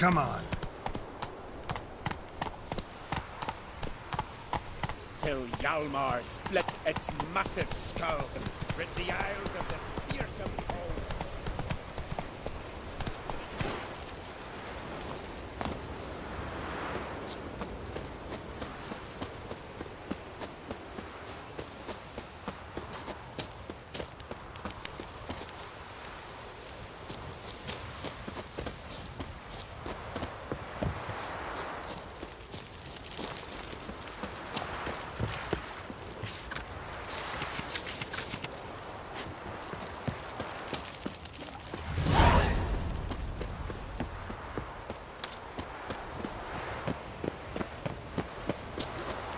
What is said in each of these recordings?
Come on. Till Hjalmar split its massive skull, rid the isles of this fearsome foe.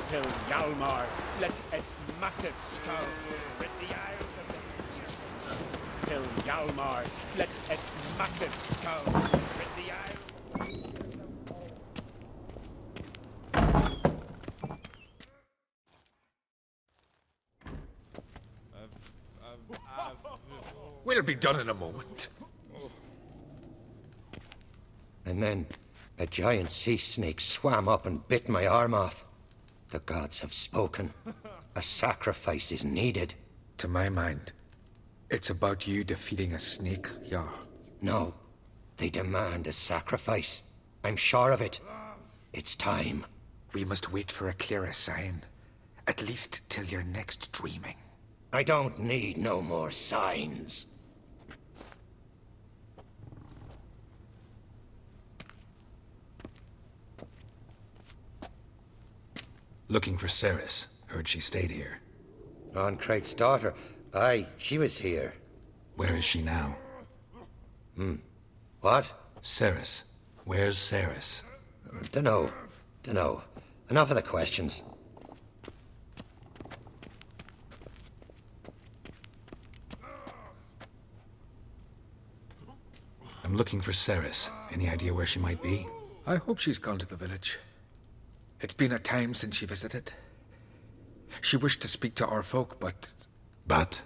Till Hjalmar split its massive skull, rid the isles of this fearsome foe. Till Hjalmar split its massive skull, rid the isles. We'll be done in a moment. And then a giant sea snake swam up and bit my arm off. The gods have spoken. A sacrifice is needed. To my mind, it's about you defeating a snake, yeah. No, they demand a sacrifice. I'm sure of it. It's time. We must wait for a clearer sign. At least till your next dreaming. I don't need no more signs. Looking for Ceres. Heard she stayed here. Oncrate's daughter. Aye, she was here. Where is she now? What? Ceres. Where's Ceres? Dunno. Enough of the questions. I'm looking for Ceres. Any idea where she might be? I hope she's gone to the village. It's been a time since she visited. She wished to speak to our folk, but... But?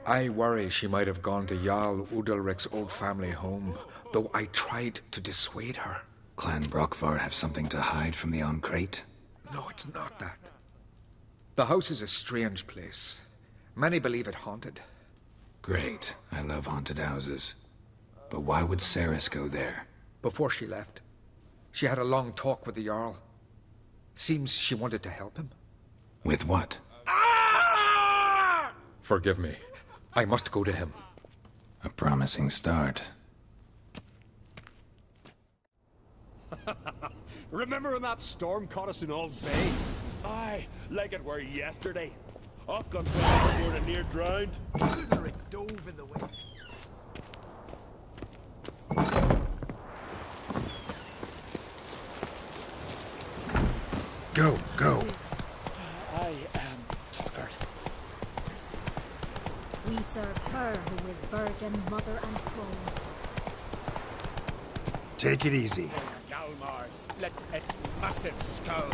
I worry she might have gone to Jarl Udalric's old family home, though I tried to dissuade her. Clan Brockvar have something to hide from the Oncrate? No, it's not that. The house is a strange place. Many believe it haunted. Great. I love haunted houses. But why would Ceres go there? Before she left, she had a long talk with the Jarl. Seems she wanted to help him. With what? Forgive me. I must go to him. A promising start. Remember when that storm caught us in All's Bay? Aye, like it were yesterday. Off gun overboard and near drowned. Udalric dove in the wind. Go. I am tuckered. We serve her who is virgin, mother, and crone. Take it easy. Hjalmar split its massive skull,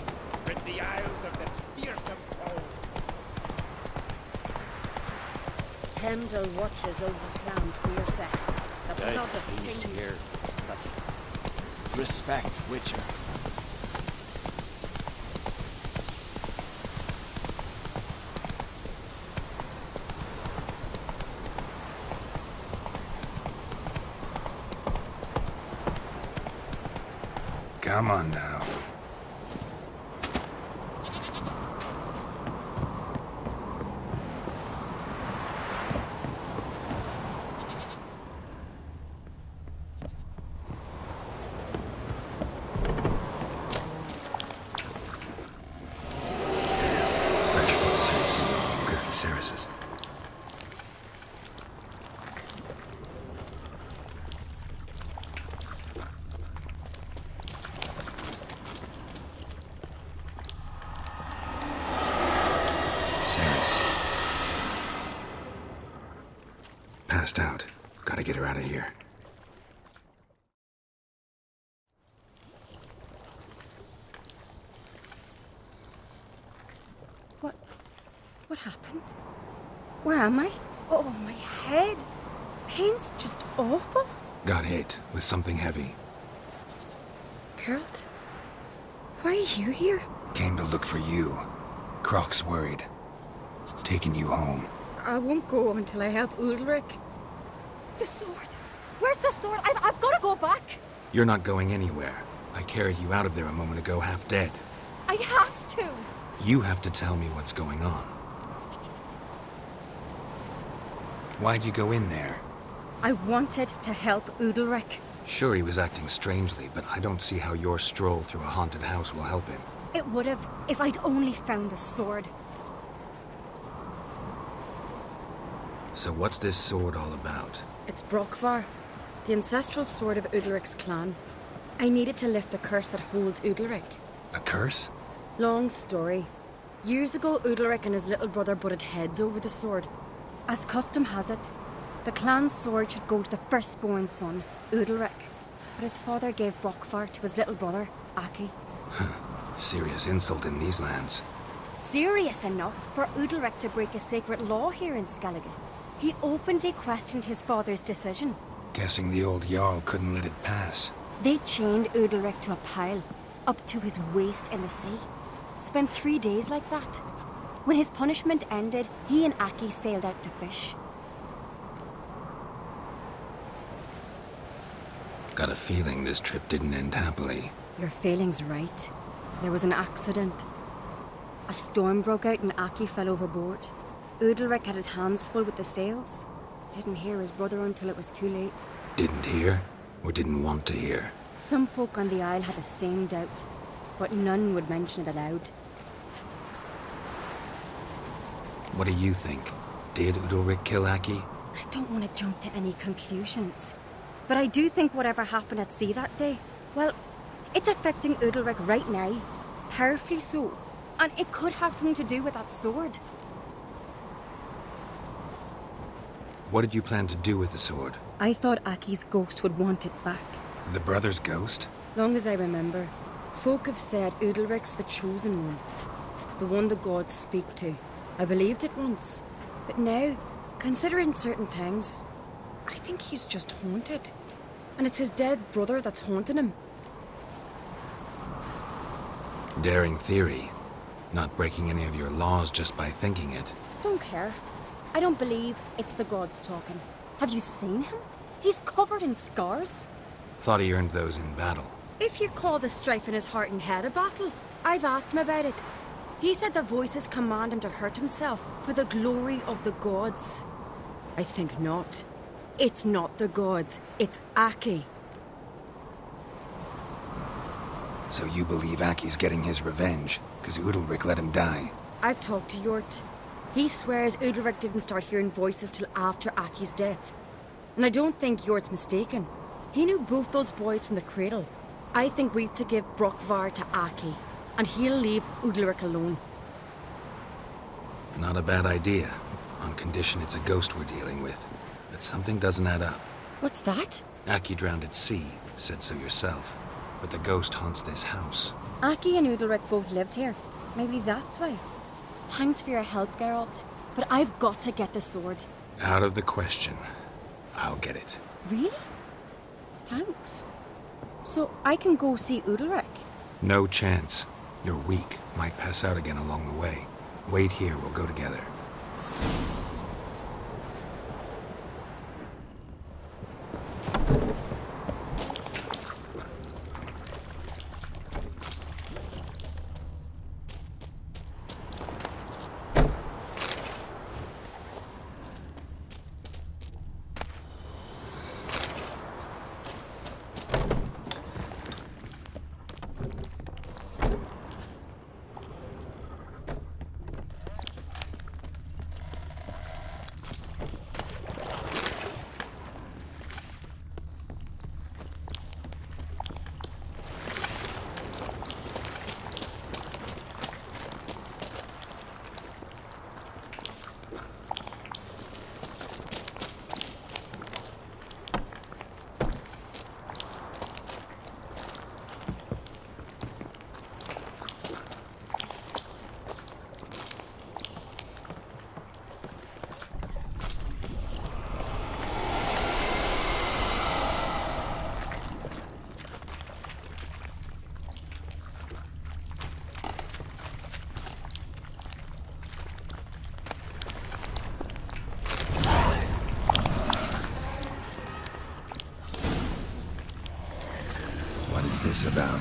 rid the isles of this fearsome foe. Heimdall watches over Clan Queerset. The blood of He's kings. here, but respect Witcher. Come on now. Fresh footsteps. Could be Ceres's. Ceres. Passed out. Gotta get her out of here. What happened? Where am I? Oh, my head. Pain's just awful. Got hit with something heavy. Geralt? Why are you here? Came to look for you. Croc's worried. Taking you home. I won't go until I help Ulrich. The sword! Where's the sword? I've got to go back! You're not going anywhere. I carried you out of there a moment ago half dead. I have to! You have to tell me what's going on. Why'd you go in there? I wanted to help Ulrich. Sure, he was acting strangely, but I don't see how your stroll through a haunted house will help him. It would have if I'd only found the sword. So what's this sword all about? It's Brokvar, the ancestral sword of Ulrich's clan. I needed to lift the curse that holds Ulrich. A curse? Long story. Years ago, Ulrich and his little brother butted heads over the sword. As custom has it, the clan's sword should go to the firstborn son, Ulrich. But his father gave Brokvar to his little brother, Aki. Serious insult in these lands. Serious enough for Ulrich to break a sacred law here in Skellige. He openly questioned his father's decision. Guessing the old Jarl couldn't let it pass. They chained Ulrich to a pile, up to his waist in the sea. Spent 3 days like that. When his punishment ended, he and Aki sailed out to fish. Got a feeling this trip didn't end happily. Your feeling's right. There was an accident. A storm broke out and Aki fell overboard. Ulrich had his hands full with the sails. Didn't hear his brother until it was too late. Didn't hear? Or didn't want to hear? Some folk on the Isle had the same doubt, but none would mention it aloud. What do you think? Did Ulrich kill Aki? I don't want to jump to any conclusions. But I do think whatever happened at sea that day, well, it's affecting Ulrich right now. Powerfully so. And it could have something to do with that sword. What did you plan to do with the sword? I thought Aki's ghost would want it back. The brother's ghost? Long as I remember, folk have said Ulrich's the chosen one. The one the gods speak to. I believed it once. But now, considering certain things, I think he's just haunted. And it's his dead brother that's haunting him. Daring theory. Not breaking any of your laws just by thinking it. Don't care. I don't believe it's the gods talking. Have you seen him? He's covered in scars. Thought he earned those in battle. If you call the strife in his heart and head a battle, I've asked him about it. He said the voices command him to hurt himself for the glory of the gods. I think not. It's not the gods, it's Aki. So you believe Aki's getting his revenge, because Ulrich let him die? I've talked to Jort. He swears Ulrich didn't start hearing voices till after Aki's death. And I don't think Jort's mistaken. He knew both those boys from the cradle. I think we've to give Brokvar to Aki, and he'll leave Ulrich alone. Not a bad idea, on condition it's a ghost we're dealing with. But something doesn't add up. What's that? Aki drowned at sea, said so yourself. But the ghost haunts this house. Aki and Ulrich both lived here. Maybe that's why. Thanks for your help, Geralt. But I've got to get the sword. Out of the question. I'll get it. Really? Thanks. So I can go see Ulrich? No chance. You're weak. Might pass out again along the way. Wait here, we'll go together. this about?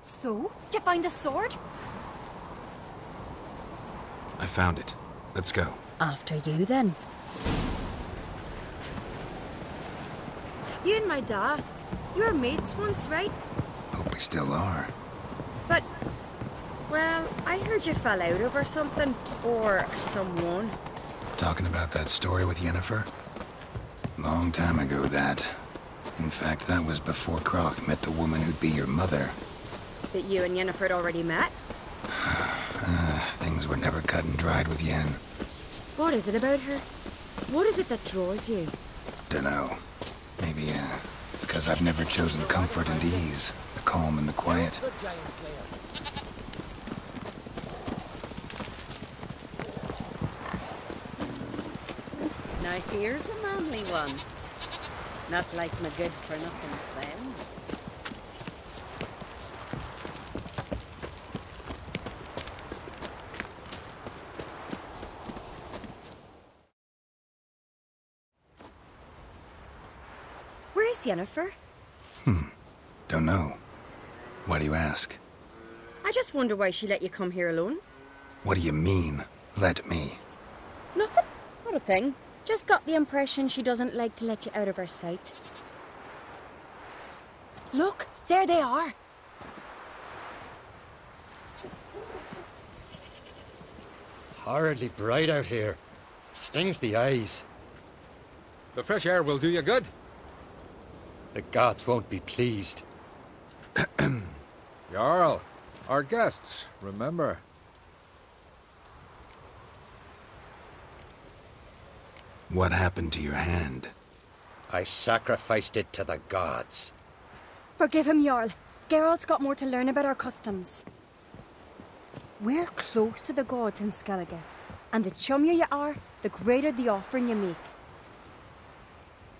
So? Did you find the sword? I found it. Let's go. After you, then. You and my dad, you were mates once, right? Hope we still are. But, well, I heard you fell out over something. Or someone. Talking about that story with Yennefer? Long time ago, that. In fact, that was before Croc met the woman who'd be your mother. But you and Yennefer had already met? Things were never cut and dried with Yen. What is it about her? What is it that draws you? Dunno. Maybe, it's 'cause I've never chosen comfort and ease. The calm and the quiet. Now here's a manly one. Not like my good-for-nothing Sven. Where's Yennefer? Don't know. Why do you ask? I just wonder why she let you come here alone. What do you mean, let me? Nothing. Not a thing. Just got the impression she doesn't like to let you out of her sight. Look, there they are. Horridly bright out here. Stings the eyes. The fresh air will do you good. The gods won't be pleased. Jarl, our guests, remember. What happened to your hand? I sacrificed it to the gods. Forgive him, Jarl. Geralt's got more to learn about our customs. We're close to the gods in Skellige, and the chummier you are, the greater the offering you make.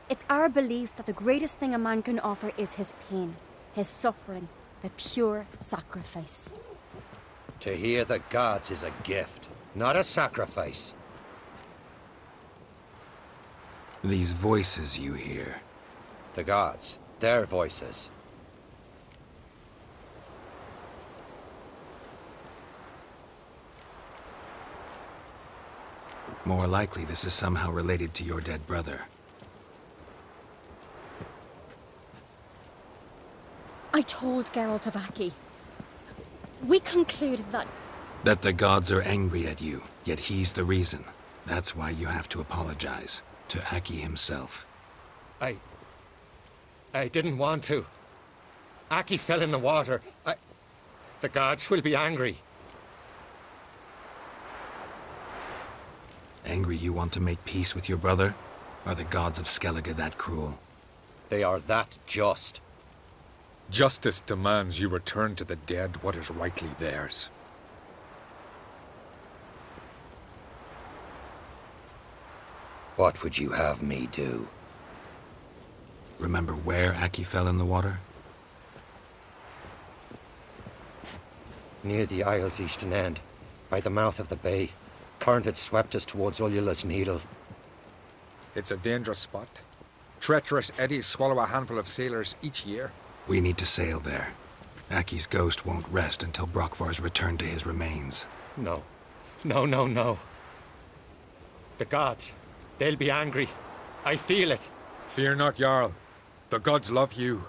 It's our belief that the greatest thing a man can offer is his pain, his suffering, the pure sacrifice. To hear the gods is a gift, not a sacrifice. These voices you hear. The gods, their voices. More likely this is somehow related to your dead brother. I told Geralt of Aki. We concluded that... That the gods are angry at you, yet he's the reason. That's why you have to apologize. To Aki himself. I didn't want to. Aki fell in the water. The gods will be angry. Angry you want to make peace with your brother? Are the gods of Skellige that cruel? They are that just. Justice demands you return to the dead what is rightly theirs. What would you have me do? Remember where Aki fell in the water? Near the isle's eastern end, by the mouth of the bay. Current had swept us towards Ullula's Needle. It's a dangerous spot. Treacherous eddies swallow a handful of sailors each year. We need to sail there. Aki's ghost won't rest until Brokvar's returned to his remains. No. No. The gods, they'll be angry. I feel it. Fear not, Jarl. The gods love you,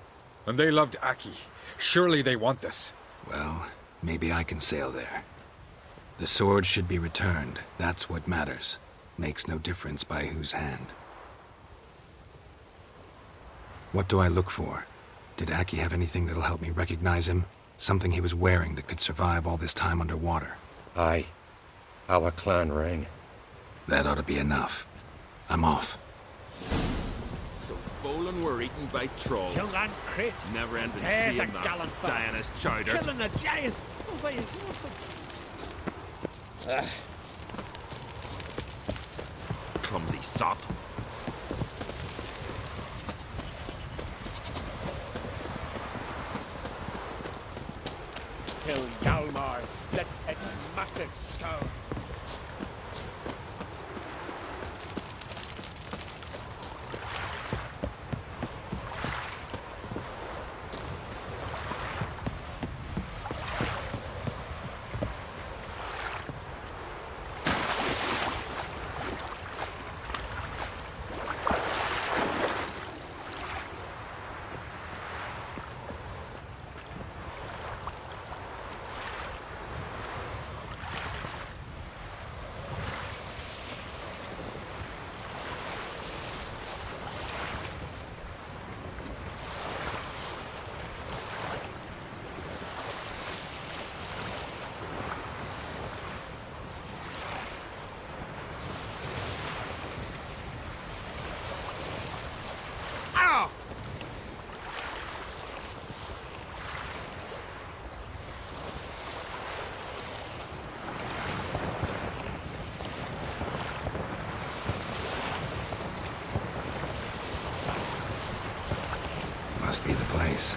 and they loved Aki. Surely they want this. Well, maybe I can sail there. The sword should be returned. That's what matters. Makes no difference by whose hand. What do I look for? Did Aki have anything that'll help me recognize him? Something he was wearing that could survive all this time underwater? Aye. Our clan ring. That ought to be enough. I'm off. So Bolin were eaten by trolls. Kill that crate. Never ending There's seeing a that. gallant fellow. Diana's chowder. Killing a giant. Oh, why is awesome. Clumsy sot. till Hjalmar split its massive skull. Must be the place.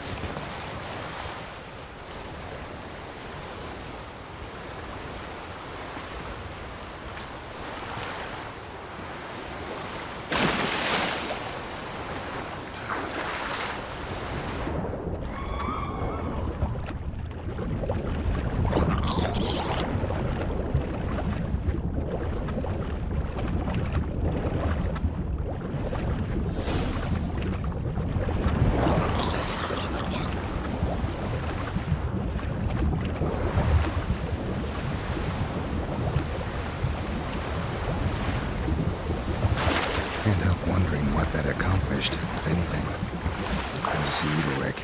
Can't help wondering what that accomplished, if anything. Good to see you, Rick.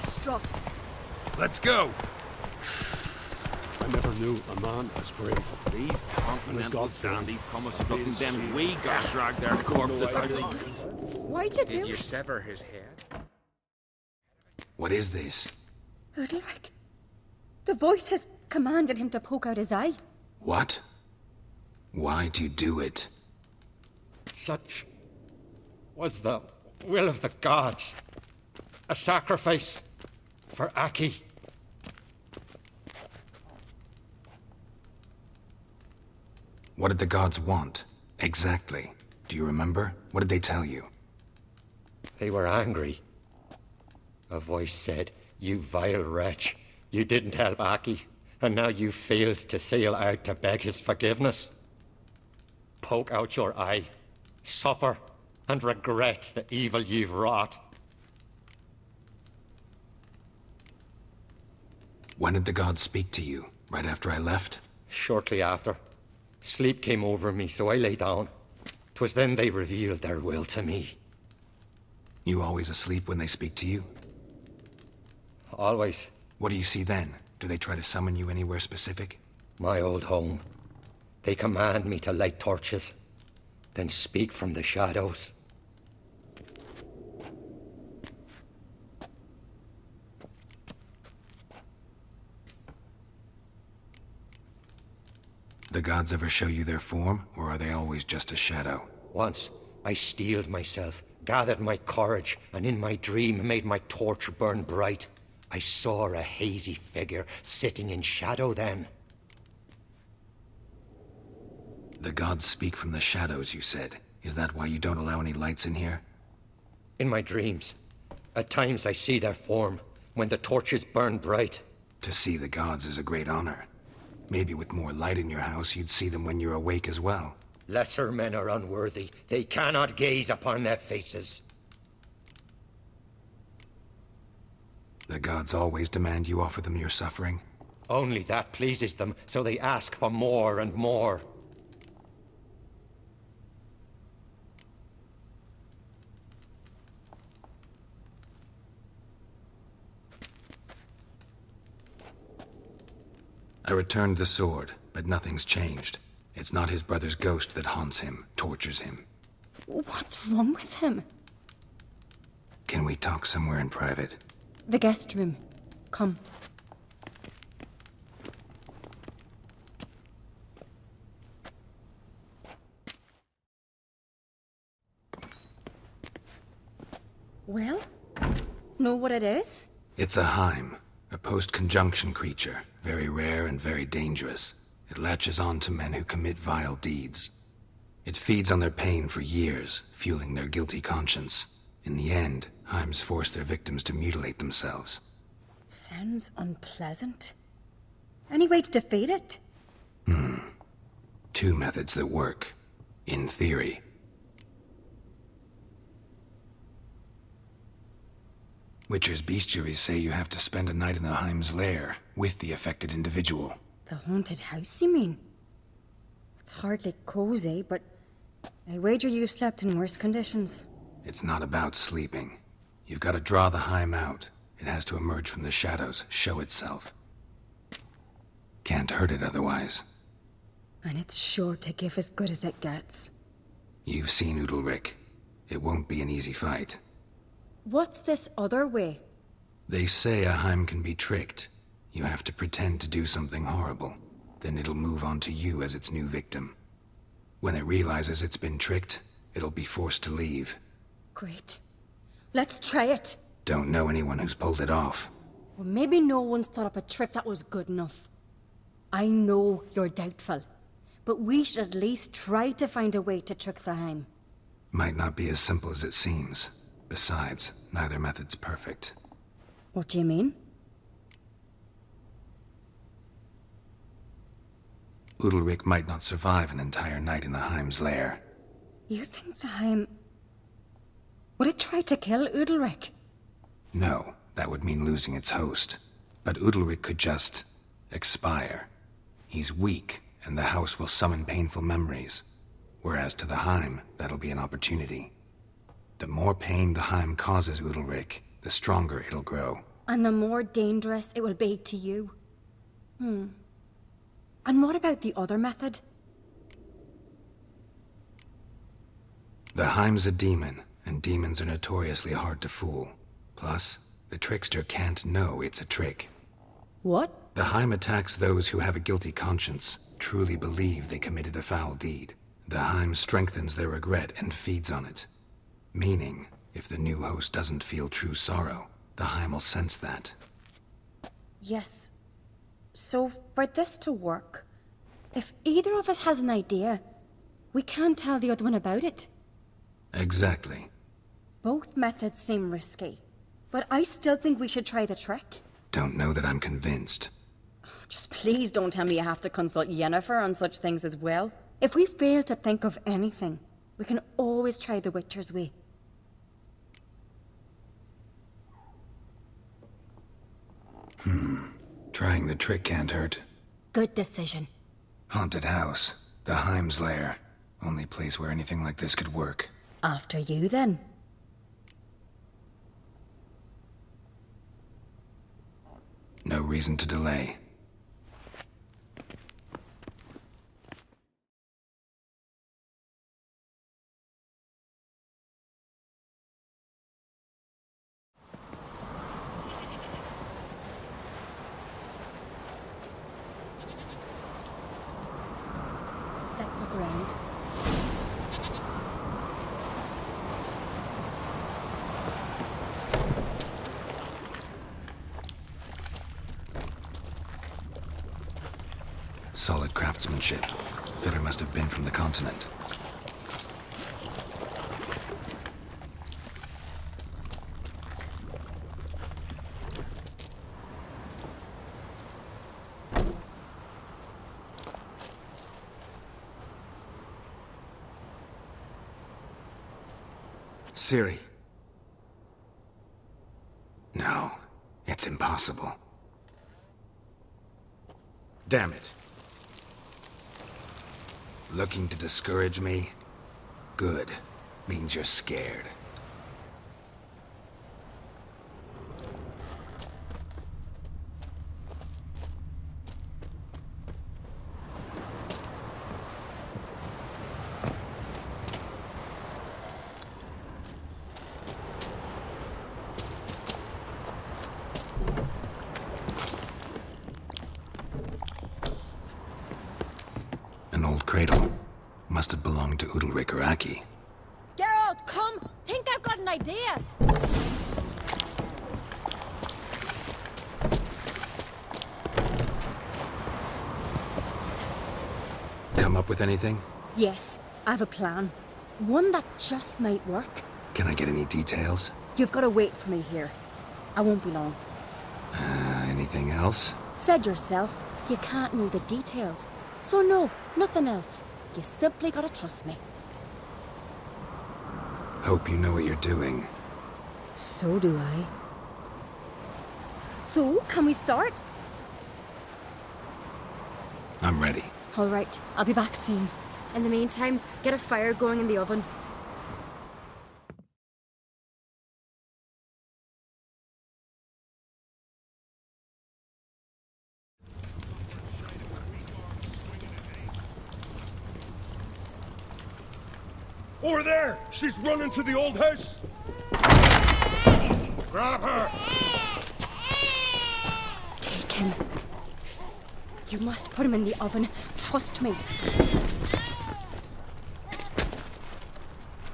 our strut. Let's go! I never knew a man as brave. These continental God-fearing. dandies come a strutting them. We got drag their corpses out of the... Why'd you do Did you it? sever his head? What is this? Udalric. The voice has commanded him to poke out his eye. What? Why'd you do it? Such was the will of the gods. A sacrifice for Aki. What did the gods want? Exactly. Do you remember? What did they tell you? They were angry. A voice said, "You vile wretch, you didn't help Aki, and now you failed to sail out to beg his forgiveness. Poke out your eye, suffer, and regret the evil you've wrought." When did the gods speak to you? Right after I left? Shortly after, sleep came over me, so I lay down. 'Twas then they revealed their will to me. You always asleep when they speak to you? Always. What do you see then? Do they try to summon you anywhere specific? My old home. They command me to light torches, then speak from the shadows. The gods ever show you their form, or are they always just a shadow? Once, I steeled myself, gathered my courage, and in my dream made my torch burn bright. I saw a hazy figure sitting in shadow then. The gods speak from the shadows, you said. Is that why you don't allow any lights in here? In my dreams, at times I see their form, when the torches burn bright. To see the gods is a great honor. Maybe with more light in your house, you'd see them when you're awake as well. Lesser men are unworthy. They cannot gaze upon their faces. The gods always demand you offer them your suffering? Only that pleases them, so they ask for more and more. I returned the sword, but nothing's changed. It's not his brother's ghost that haunts him, tortures him. What's wrong with him? Can we talk somewhere in private? The guest room. Come. Well? Know what it is? It's a Heim, a post-conjunction creature, very rare and very dangerous. It latches on to men who commit vile deeds. It feeds on their pain for years, fueling their guilty conscience. In the end, Heims force their victims to mutilate themselves. Sounds unpleasant. Any way to defeat it? Two methods that work. In theory. Witcher's bestiaries say you have to spend a night in the Heim's lair, with the affected individual. The haunted house, you mean? It's hardly cozy, but I wager you've slept in worse conditions. It's not about sleeping. You've got to draw the Heim out. It has to emerge from the shadows, show itself. Can't hurt it otherwise. And it's sure to give as good as it gets. You've seen Udalric. It won't be an easy fight. What's this other way? They say a Heim can be tricked. You have to pretend to do something horrible. Then it'll move on to you as its new victim. When it realizes it's been tricked, it'll be forced to leave. Great. Let's try it. Don't know anyone who's pulled it off. Well, maybe no one's thought up a trick that was good enough. I know you're doubtful, but we should at least try to find a way to trick the Heim. Might not be as simple as it seems. Besides, neither method's perfect. What do you mean? Udalric might not survive an entire night in the Heim's lair. You think the Heim... Would it try to kill Udalric? No, that would mean losing its host. But Udalric could just... expire. He's weak, and the house will summon painful memories. Whereas to the Heim, that'll be an opportunity. The more pain the Heim causes Udalric, the stronger it'll grow. And the more dangerous it will be to you. And what about the other method? The Heim's a demon, and demons are notoriously hard to fool. Plus, the trickster can't know it's a trick. What? The Heim attacks those who have a guilty conscience, truly believe they committed a foul deed. The Heim strengthens their regret and feeds on it. Meaning, if the new host doesn't feel true sorrow, the Heim will sense that. Yes. So, for this to work, if either of us has an idea, we can't tell the other one about it. Exactly. Both methods seem risky, but I still think we should try the trick. Don't know that I'm convinced. Just please don't tell me you have to consult Yennefer on such things as well. If we fail to think of anything, we can always try the Witcher's way. Trying the trick can't hurt. Good decision. Haunted house. The Heim's lair. Only place where anything like this could work. After you, then. No reason to delay. Let's look around. Solid craftsmanship. Fitter must have been from the continent. Ciri. No, it's impossible. Damn it. Looking to discourage me? Good. Means you're scared. An old cradle. Must have belonged to Udalric or Aki. Geralt, come! Think I've got an idea! Come up with anything? Yes, I have a plan. One that just might work. Can I get any details? You've got to wait for me here. I won't be long. Anything else? Said yourself, you can't know the details. So no, nothing else. You simply gotta trust me. Hope you know what you're doing. So do I. So, can we start? I'm ready. All right, I'll be back soon. In the meantime, get a fire going in the oven. Over there! She's running to the old house! Grab her! Take him. You must put him in the oven. Trust me.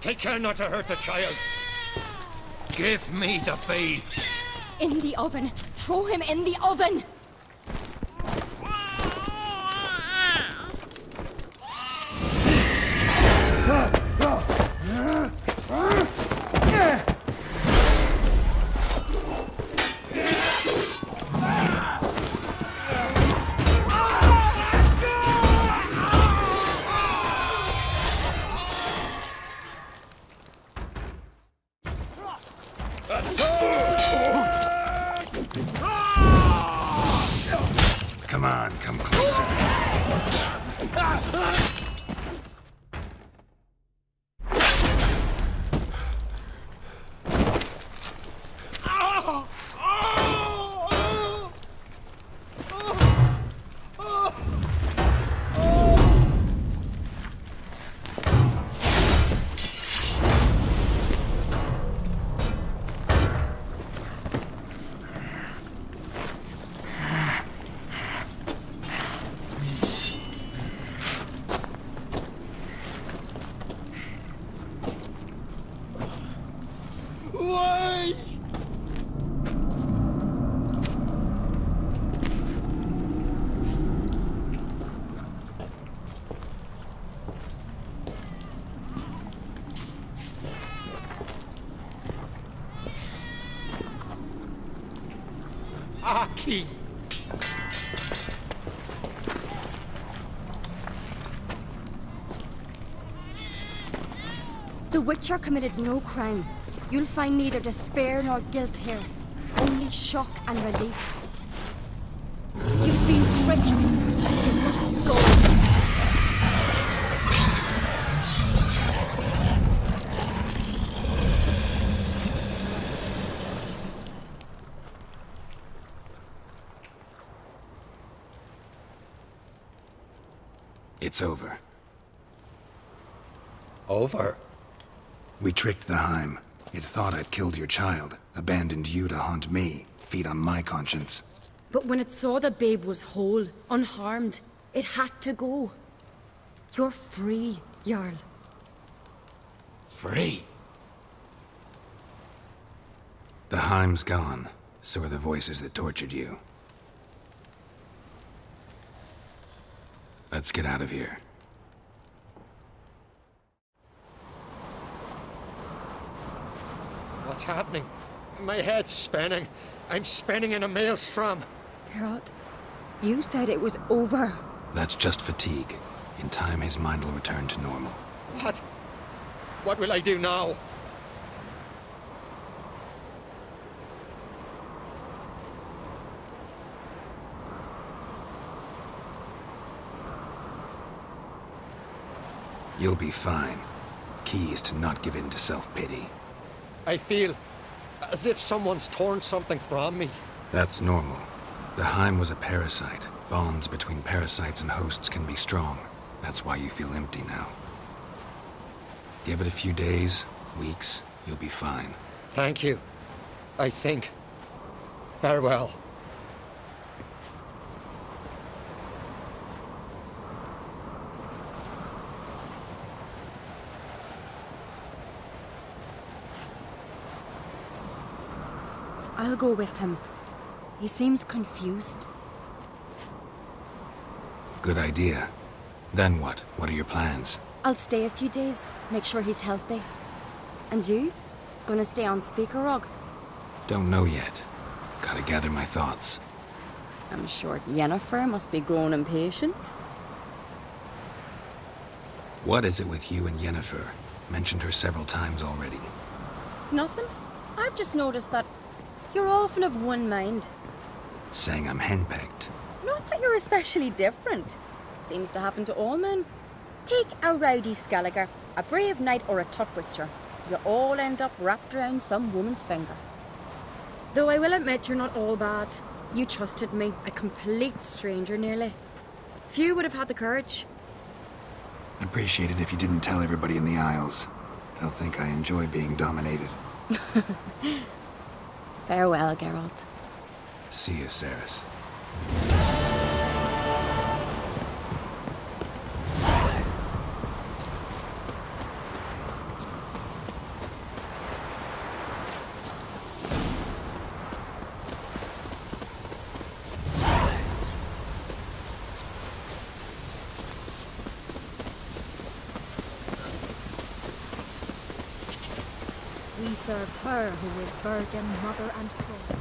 Take care not to hurt the child. Give me the babe. In the oven. Throw him in the oven. key. The Witcher committed no crime. You'll find neither despair nor guilt here. Only shock and relief. You've been tricked. You must go. It's over. Over? We tricked the Heim. It thought I'd killed your child, abandoned you to haunt me, feed on my conscience. But when it saw the babe was whole, unharmed, it had to go. You're free, Jarl. Free? The Heim's gone, so are the voices that tortured you. Let's get out of here. What's happening? My head's spinning. I'm spinning in a maelstrom. Geralt, you said it was over. That's just fatigue. In time, his mind will return to normal. What? What will I do now? You'll be fine. Key is to not give in to self-pity. I feel as if someone's torn something from me. That's normal. The Heim was a parasite. Bonds between parasites and hosts can be strong. That's why you feel empty now. Give it a few days, weeks, you'll be fine. Thank you. I think. Farewell. I'll go with him. He seems confused. Good idea. Then what? What are your plans? I'll stay a few days, make sure he's healthy. And you? Gonna stay on Speaker Rog? Don't know yet. Gotta gather my thoughts. I'm sure Yennefer must be growing impatient. What is it with you and Yennefer? Mentioned her several times already. Nothing. I've just noticed that you're often of one mind. Saying I'm henpecked. Not that you're especially different. Seems to happen to all men. Take a rowdy Skelliger, a brave knight or a tough witcher. You all end up wrapped around some woman's finger. Though I will admit you're not all bad. You trusted me, a complete stranger nearly. Few would have had the courage. Appreciate it if you didn't tell everybody in the Isles. They'll think I enjoy being dominated. Farewell, Geralt. See you, Ceres. We serve her who is virgin, mother, and crow.